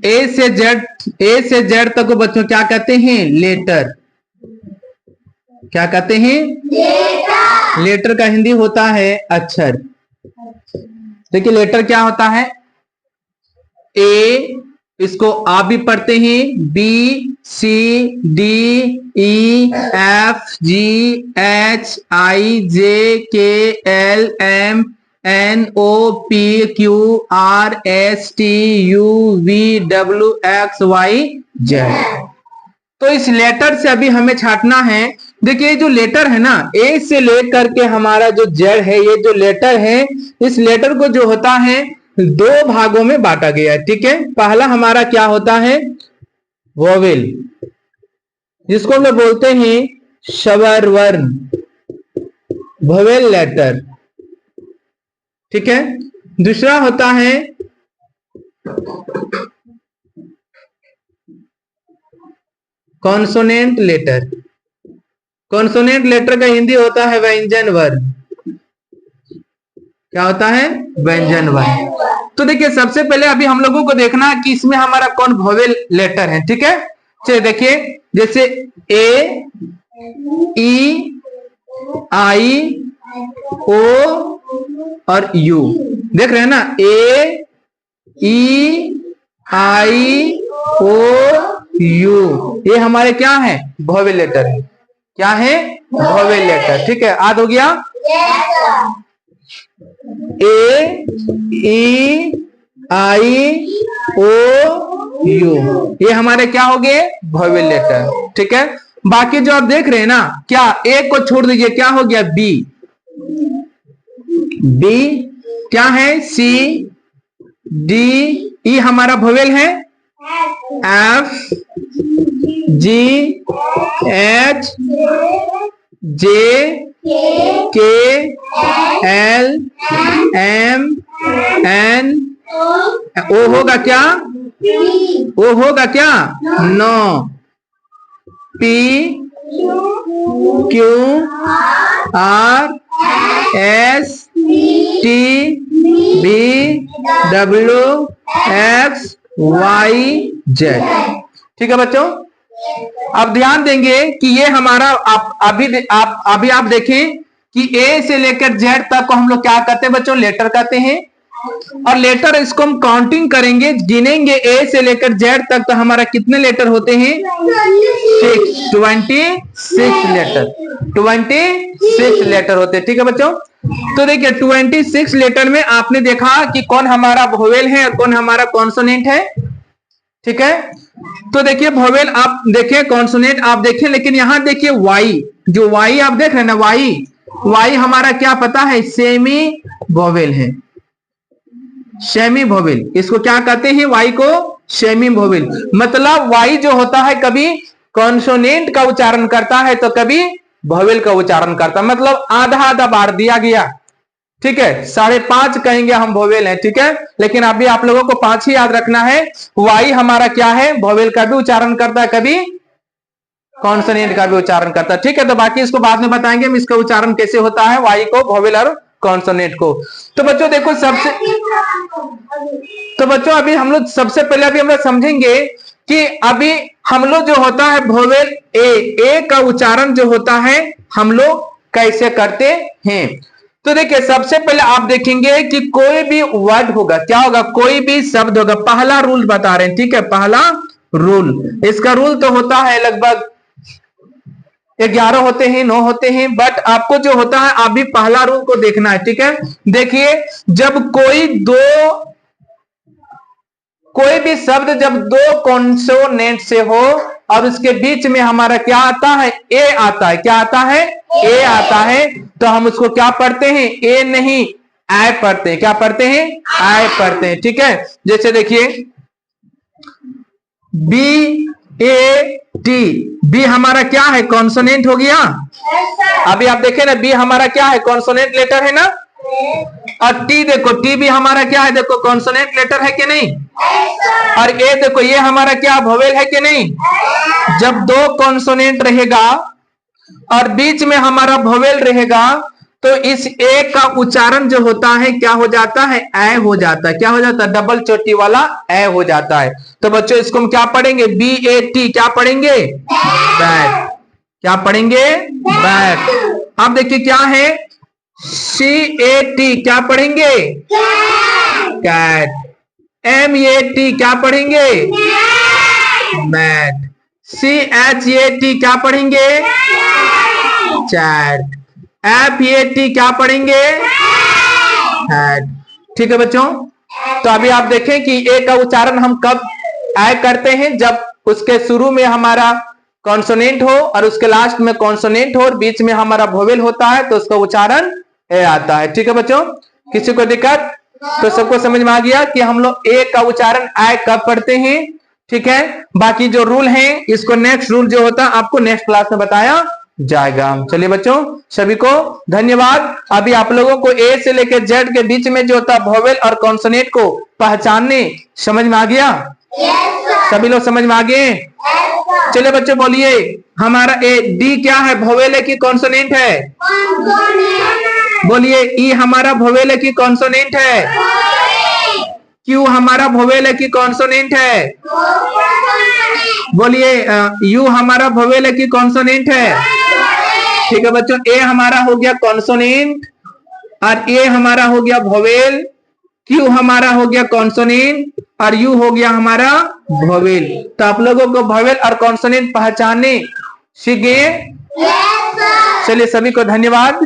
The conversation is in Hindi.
ए से जेड तक को बच्चों क्या कहते हैं? लेटर। क्या कहते हैं? लेटर। लेटर का हिंदी होता है अक्षर। देखिए लेटर क्या होता है? ए, इसको आप भी पढ़ते हैं, B C D E F G H I J K L M N O P Q R S T U V W X Y Z. तो इस लेटर से अभी हमें छांटना है। देखिए जो लेटर है ना, ए से लेकर के हमारा जो जेड है, ये जो लेटर है, इस लेटर को जो होता है दो भागों में बांटा गया है। ठीक है, पहला हमारा क्या होता है? वोवेल, जिसको हम लोग बोलते हैं स्वर वर्ण, वोवेल लेटर। ठीक है, दूसरा होता है कॉन्सोनेंट लेटर। कॉन्सोनेंट लेटर का हिंदी होता है व्यंजन वर्ण। क्या होता है? व्यंजन वर्ण। तो देखिए सबसे पहले अभी हम लोगों को देखना है कि इसमें हमारा कौन वोवेल लेटर है। ठीक है, चलिए देखिए, जैसे ए ई आई ओ और यू, देख रहे हैं ना, ए ई आई ओ यू, ये हमारे क्या है? वोवेल लेटर है। क्या है? Vowel letter. ठीक है, याद हो गया? ए ई आई ओ यू, ये हमारे क्या हो गए? Vowel letter. ठीक है, बाकी जो आप देख रहे हैं ना, क्या ए को छोड़ दीजिए, क्या हो गया? बी। बी क्या है? सी डी ई हमारा वोवेल है, F G H J K L M N ओ होगा क्या? ओ होगा क्या? No. P Q R S T V W X Y Z. ठीक है बच्चों, अब ध्यान देंगे कि ये हमारा अभी आप देखें कि ए से लेकर जेड तक को हम लोग क्या कहते हैं बच्चों? लेटर कहते हैं। और लेटर इसको हम काउंटिंग करेंगे, गिनेंगे ए से लेकर जेड तक, तो हमारा कितने लेटर होते हैं? 26 लेटर। 26 लेटर होते हैं। ठीक है बच्चों, तो देखिए 26 लेटर में आपने देखा कि कौन हमारा वोवेल है और कौन हमारा कॉन्सोनेंट है। ठीक है, तो देखिए वोवेल आप देखिए, कॉन्सोनेंट आप देखिए, लेकिन यहां देखिए वाई, जो वाई आप देख रहे हैं ना, वाई, वाई हमारा क्या पता है? सेमी वोवेल है। सेमी वोवेल, इसको क्या कहते हैं? वाई को सेमी वोवेल। मतलब वाई जो होता है कभी कॉन्सोनेंट का उच्चारण करता है तो कभी वोवेल का उच्चारण करता है, मतलब आधा आधा बार दिया गया। ठीक है, 5.5 कहेंगे हम वोवेल है। ठीक है, लेकिन अभी आप लोगों को 5 ही याद रखना है। वाई हमारा क्या है? वोवेल का भी उच्चारण करता है, कभी कॉन्सोनेंट का भी उच्चारण करता है। ठीक है, तो बाकी इसको बाद में बताएंगे हम इसका उच्चारण कैसे होता है, वाई को, वोवेल और कॉन्सोनेंट को। तो बच्चों देखो अभी हम लोग सबसे पहले अभी हम लोग समझेंगे कि अभी हम लोग जो होता है वोवेल ए का उच्चारण जो होता है हम लोग कैसे करते हैं। तो देखिए सबसे पहले आप देखेंगे कि कोई भी वर्ड होगा, क्या होगा? कोई भी शब्द होगा, पहला रूल बता रहे हैं। ठीक है, पहला रूल, इसका रूल तो होता है लगभग 11 होते हैं, 9 होते हैं, बट आपको जो होता है अभी पहला रूल को देखना है। ठीक है, देखिए जब कोई भी शब्द जब 2 कॉन्सोनेंट से हो और उसके बीच में हमारा क्या आता है? ए आता है। क्या आता है? ए आता है, तो हम उसको क्या पढ़ते हैं? ए नहीं, आई पढ़ते हैं। क्या पढ़ते हैं? आई पढ़ते हैं। ठीक है, जैसे देखिए बी ए टी, बी हमारा क्या है? कॉन्सोनेंट हो गया। अभी आप देखें ना, बी हमारा क्या है? कॉन्सोनेंट लेटर है ना। और टी देखो, टी भी हमारा क्या है? देखो कॉन्सोनेंट लेटर है कि नहीं। और ए देखो, ये हमारा क्या वोवेल है कि नहीं। जब 2 कॉन्सोनेंट रहेगा और बीच में हमारा वोवेल रहेगा तो इस ए का उच्चारण जो होता है क्या हो जाता है, ए हो जाता है। क्या हो जाता है, डबल चोटी वाला ए हो जाता है। तो बच्चों इसको हम क्या पढ़ेंगे, BAT, क्या पढ़ेंगे, बैट। क्या पढ़ेंगे, बैट। अब देखिए क्या है, CAT, क्या पढ़ेंगे, कैट। MAT, क्या पढ़ेंगे, मैट। CHAT, क्या पढ़ेंगे, चैट। FAT, क्या पढ़ेंगे, हैट। ठीक है बच्चों, तो अभी आप देखें कि ए का उच्चारण हम कब ए करते हैं, जब उसके शुरू में हमारा कॉन्सोनेंट हो और उसके लास्ट में कॉन्सोनेंट हो और बीच में हमारा वोवेल होता है, तो उसका उच्चारण ए आता है। ठीक है बच्चों, किसी को दिक्कत, तो सबको समझ में आ गया कि हम लोग ए का उच्चारण ए कब पढ़ते हैं। ठीक है, बाकी जो रूल है इसको नेक्स्ट रूल जो होता है आपको नेक्स्ट क्लास में बताया जाएगा। चलिए बच्चों, सभी को धन्यवाद। अभी आप लोगों को ए से लेकर जेड के बीच में जो होता है वोवेल और कॉन्सोनेंट को पहचानने समझ में आ गया? सभी लोग समझ में आ गए? चलिए बच्चों बोलिए, हमारा ए डी क्या है, वोवेल है कि कॉन्सोनेंट है? बोलिए, ई हमारा वोवेल है कि कॉन्सोनेंट है? क्यू हमारा वोवेल है कि कॉन्सोनेंट है? बोलिए, यू हमारा वोवेल है कि कॉन्सोनेंट है? ठीक है बच्चों, ए हमारा हो गया कॉन्सोनेंट और ए हमारा हो गया वोवेल, क्यू हमारा हो गया कॉन्सोनेंट और यू हो गया हमारा वोवेल। तो आप लोगों को वोवेल और कॉन्सोनेंट पहचानने सीख गए? चलिए सभी को धन्यवाद।